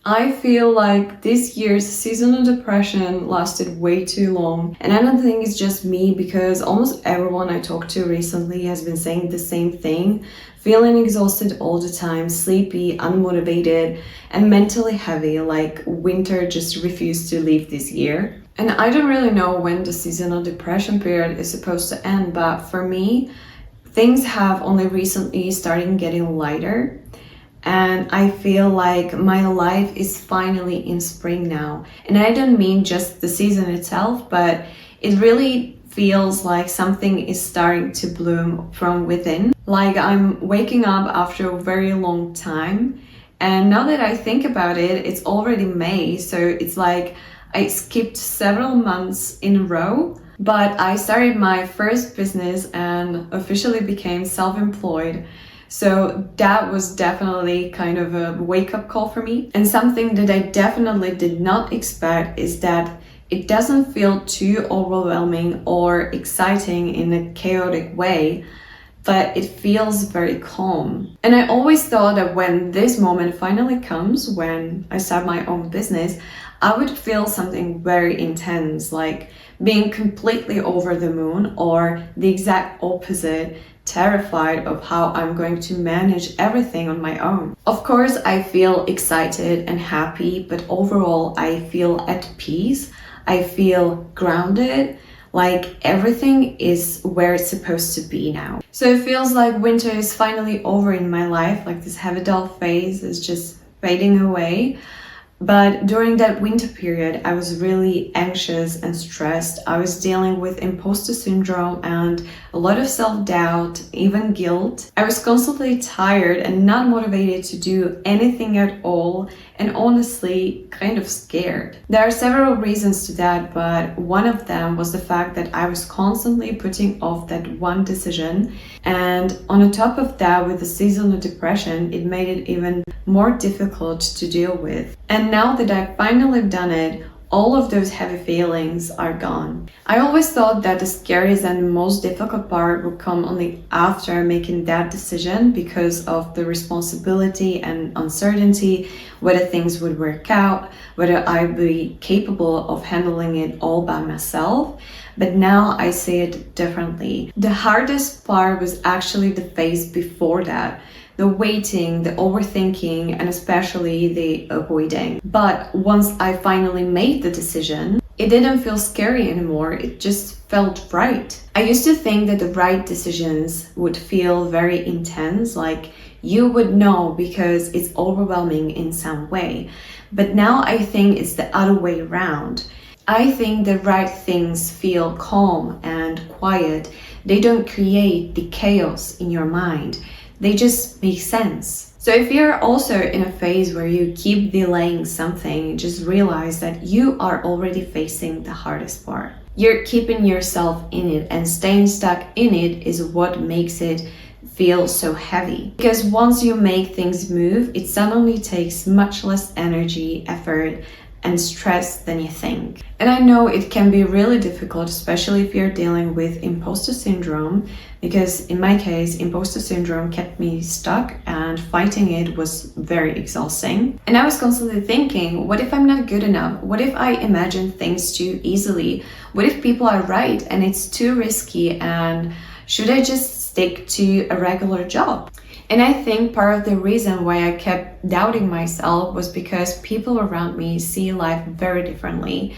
I feel like this year's seasonal depression lasted way too long. And I don't think it's just me because almost everyone I talked to recently has been saying the same thing. Feeling exhausted all the time, sleepy, unmotivated, and mentally heavy, like winter just refused to leave this year. And I don't really know when the seasonal depression period is supposed to end, but for me, things have only recently started getting lighter. And I feel like my life is finally in spring now. And I don't mean just the season itself, but it really feels like something is starting to bloom from within. Like I'm waking up after a very long time. And now that I think about it, it's already May. So it's like I skipped several months in a row. But I started my first business and officially became self-employed. So that was definitely kind of a wake-up call for me. And something that I definitely did not expect is that it doesn't feel too overwhelming or exciting in a chaotic way, but it feels very calm. And I always thought that when this moment finally comes, when I start my own business, I would feel something very intense, like being completely over the moon, or the exact opposite, terrified of how I'm going to manage everything on my own. Of course, I feel excited and happy, but overall, I feel at peace. I feel grounded, like everything is where it's supposed to be now. So it feels like winter is finally over in my life, like this heavy dull phase is just fading away. But during that winter period, I was really anxious and stressed. I was dealing with imposter syndrome and a lot of self-doubt, even guilt. I was constantly tired and not motivated to do anything at all, and honestly, kind of scared. There are several reasons to that, but one of them was the fact that I was constantly putting off that one decision. And on top of that, with the seasonal depression, it made it even more difficult to deal with. And now that I've finally done it, all of those heavy feelings are gone. I always thought that the scariest and the most difficult part would come only after making that decision because of the responsibility and uncertainty, whether things would work out, whether I'd be capable of handling it all by myself. But now I see it differently. The hardest part was actually the phase before that. The waiting, the overthinking, and especially the avoiding. But once I finally made the decision, it didn't feel scary anymore. It just felt right. I used to think that the right decisions would feel very intense, like you would know because it's overwhelming in some way. But now I think it's the other way around. I think the right things feel calm and quiet. They don't create the chaos in your mind. They just make sense. So if you're also in a phase where you keep delaying something, just realize that you are already facing the hardest part. You're keeping yourself in it, and staying stuck in it is what makes it feel so heavy. Because once you make things move, it suddenly takes much less energy, effort, and stress than you think. And I know it can be really difficult, especially if you're dealing with imposter syndrome, because in my case, imposter syndrome kept me stuck and fighting it was very exhausting. And I was constantly thinking, what if I'm not good enough? What if I imagine things too easily? What if people are right and it's too risky? And should I just stick to a regular job? And I think part of the reason why I kept doubting myself was because people around me see life very differently.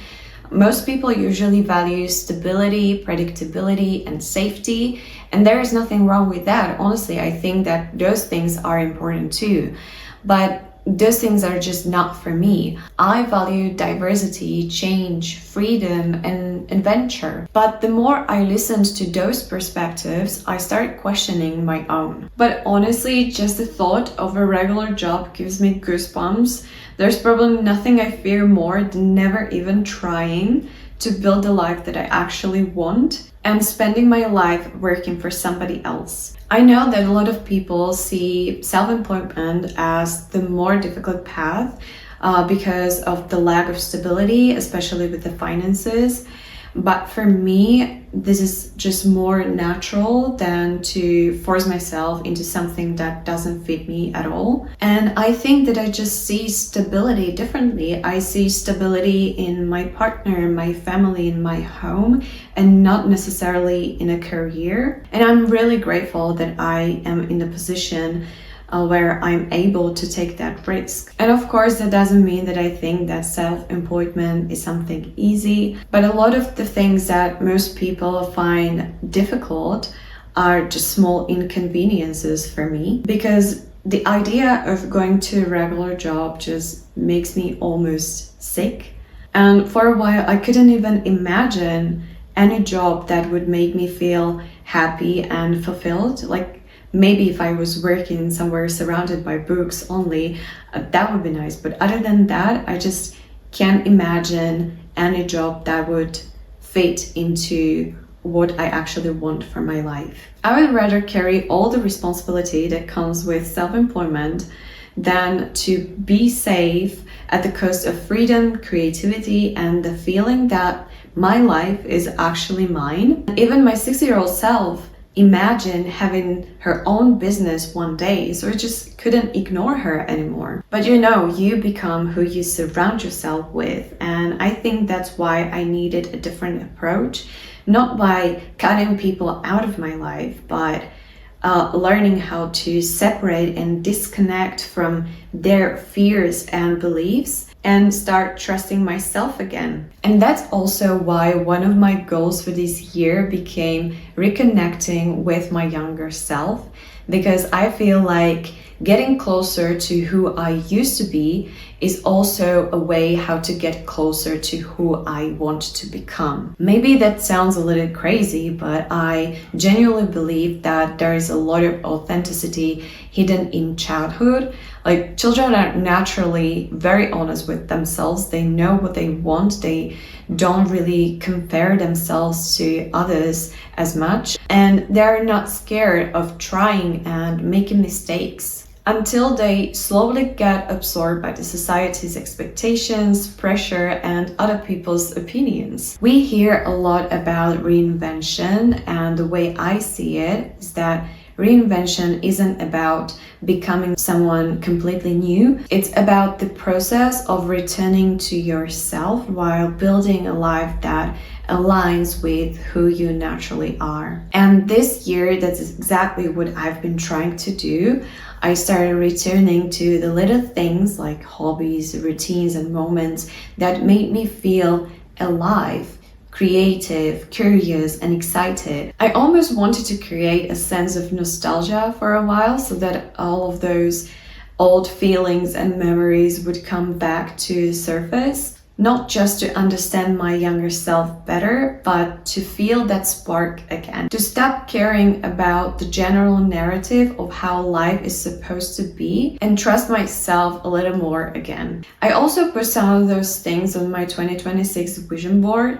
Most people usually value stability, predictability, and safety, and there is nothing wrong with that. Honestly, I think that those things are important too. But those things are just not for me. I value diversity, change, freedom, and adventure. But the more I listened to those perspectives, I started questioning my own. But honestly, just the thought of a regular job gives me goosebumps. There's probably nothing I fear more than never even trying to build the life that I actually want and spending my life working for somebody else. I know that a lot of people see self-employment as the more difficult path because of the lack of stability, especially with the finances. But for me, this is just more natural than to force myself into something that doesn't fit me at all. And I think that I just see stability differently. I see stability in my partner, my family, in my home, and not necessarily in a career. And I'm really grateful that I am in the position where I'm able to take that risk. And of course, that doesn't mean that I think that self-employment is something easy, but a lot of the things that most people find difficult are just small inconveniences for me, because the idea of going to a regular job just makes me almost sick. And for a while, I couldn't even imagine any job that would make me feel happy and fulfilled. Like, maybe if I was working somewhere surrounded by books only, that would be nice. But other than that, I just can't imagine any job that would fit into what I actually want for my life. I would rather carry all the responsibility that comes with self-employment than to be safe at the cost of freedom, creativity, and the feeling that my life is actually mine. Even my 60-year-old self imagine having her own business one day, so I just couldn't ignore her anymore. But you become who you surround yourself with, and I think that's why I needed a different approach, not by cutting people out of my life, but learning how to separate and disconnect from their fears and beliefs and start trusting myself again. And that's also why one of my goals for this year became reconnecting with my younger self, because I feel like getting closer to who I used to be is also a way how to get closer to who I want to become. Maybe that sounds a little crazy, but I genuinely believe that there is a lot of authenticity hidden in childhood. Like, children are naturally very honest with themselves. They know what they want. They don't really compare themselves to others as much. And they're not scared of trying and making mistakes until they slowly get absorbed by the society's expectations, pressure, and other people's opinions. We hear a lot about reinvention, and the way I see it is that reinvention isn't about becoming someone completely new. It's about the process of returning to yourself while building a life that aligns with who you naturally are. And this year, that's exactly what I've been trying to do. I started returning to the little things like hobbies, routines, and moments that made me feel alive, creative, curious, and excited. I almost wanted to create a sense of nostalgia for a while so that all of those old feelings and memories would come back to the surface. Not just to understand my younger self better, but to feel that spark again. To stop caring about the general narrative of how life is supposed to be and trust myself a little more again. I also put some of those things on my 2026 vision board.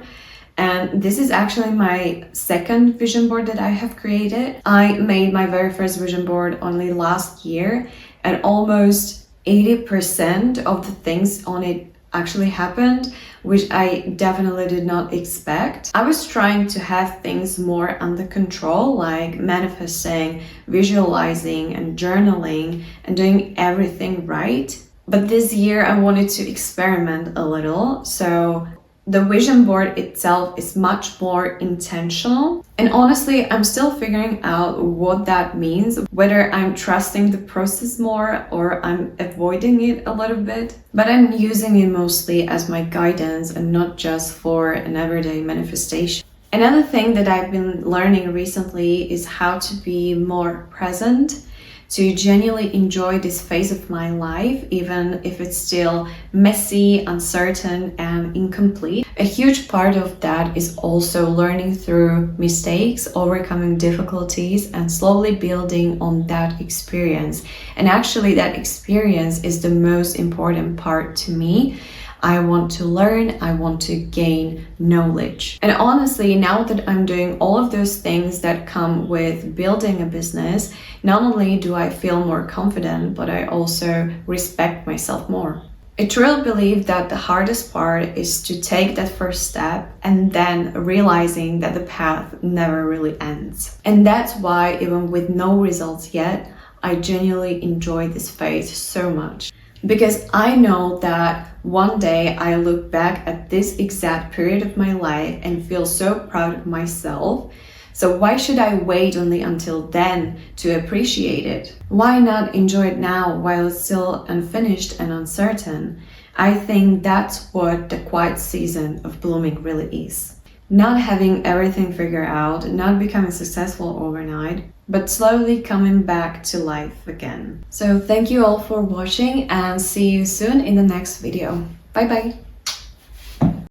And this is actually my second vision board that I have created. I made my very first vision board only last year, and almost 80% of the things on it actually happened, which I definitely did not expect. I was trying to have things more under control, like manifesting, visualizing, and journaling, and doing everything right. But this year I wanted to experiment a little, so the vision board itself is much more intentional. And honestly, I'm still figuring out what that means, whether I'm trusting the process more or I'm avoiding it a little bit. But I'm using it mostly as my guidance and not just for an everyday manifestation. Another thing that I've been learning recently is how to be more present, to genuinely enjoy this phase of my life, even if it's still messy, uncertain, and incomplete. A huge part of that is also learning through mistakes, overcoming difficulties, and slowly building on that experience. And actually, that experience is the most important part to me. I want to learn, I want to gain knowledge. And honestly, now that I'm doing all of those things that come with building a business, not only do I feel more confident, but I also respect myself more. I truly believe that the hardest part is to take that first step and then realizing that the path never really ends. And that's why, even with no results yet, I genuinely enjoy this phase so much. Because I know that one day I look back at this exact period of my life and feel so proud of myself. So why should I wait only until then to appreciate it? Why not enjoy it now while it's still unfinished and uncertain? I think that's what the quiet season of blooming really is. Not having everything figured out, not becoming successful overnight, but slowly coming back to life again. So thank you all for watching and see you soon in the next video. Bye bye!